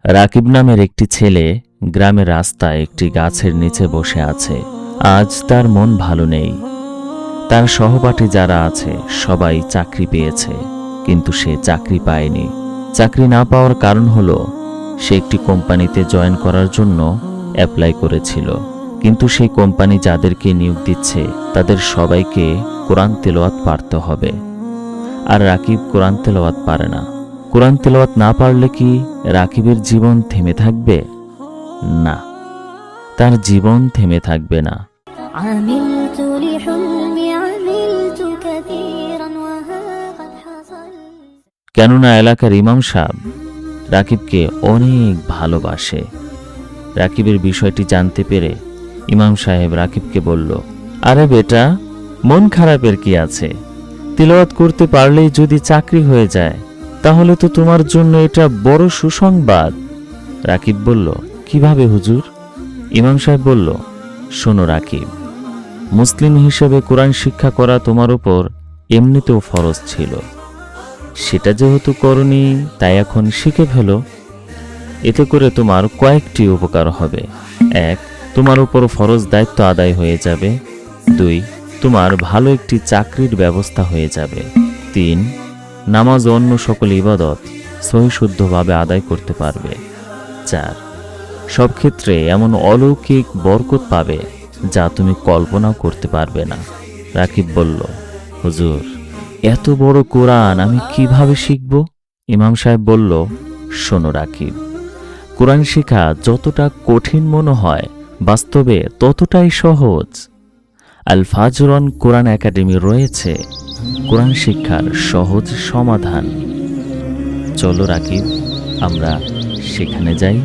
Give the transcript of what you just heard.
রাকিব নামের একটি ছেলে গ্রামের রাস্তায় একটি গাছের নিচে বসে আছে। আজ তার মন ভালো নেই। তার সহপাঠী যারা আছে সবাই চাকরি পেয়েছে, কিন্তু সে চাকরি পায়নি। চাকরি না পাওয়ার কারণ হলো সে একটি কোম্পানিতে জয়েন করার জন্য অ্যাপ্লাই করেছিল, কিন্তু সেই কোম্পানি যাদেরকে নিয়োগ দিচ্ছে তাদের সবাইকে কোরআন তেলাওয়াত পারতে হবে। আর রাকিব কোরআন তেলাওয়াত পারে না। কোরআন তেলাওয়াত না পারলে কি রাকিবের জীবন থেমে থাকবে? না, তার জীবন থেমে থাকবে না। عملت لحلمي عملت كثيرا وها قد حصل। কেননা এলাকার ইমাম সাহেব রাকিবকে অনেক ভালোবাসে। রাকিবের বিষয়টি জানতে পেরে ইমাম সাহেব রাকিবকে বলল, আরে বেটা, মন খারাপের কি আছে? তিলাওয়াত করতে পারলেই যদি চাকরি হয়ে যায় তাহলে তো তোমার জন্য এটা বড় সুসংবাদ। রাকিব বলল, কিভাবে হুজুর? ইমাম সাহেব বলল, শোনো রাকিব, মুসলিম হিসেবে কোরআন শিক্ষা করা তোমার উপর এমনিতেও ফরজ ছিল। সেটা যেহেতু করনি তাই এখন শিখে ফেলো। এতে করে তোমার কয়েকটি উপকার হবে। 1, তোমার উপর ফরজ দায়িত্ব আদায় হয়ে যাবে। 2, তোমার ভালো একটি চাকরির ব্যবস্থা হয়ে যাবে। 3, নামাজ ও অন্য সকল ইবাদত সহিশুদ্ধভাবে আদায় করতে পারবে। 4, সব ক্ষেত্রে এমন অলৌকিক বরকত পাবে যা তুমি কল্পনাও করতে পারবে না। রাকিব বলল, হুজুর, এত বড় কোরআন আমি কিভাবে শিখব? ইমাম সাহেব বলল, শোনো রাকিব, কোরআন শেখা যতটা কঠিন মনে হয় বাস্তবে ততটাই সহজ। আল ফাজরন কোরআন একাডেমি রয়েছে কোরআন শিক্ষার সহজ সমাধান। চলো রাকিব, আমরা সেখানে যাই।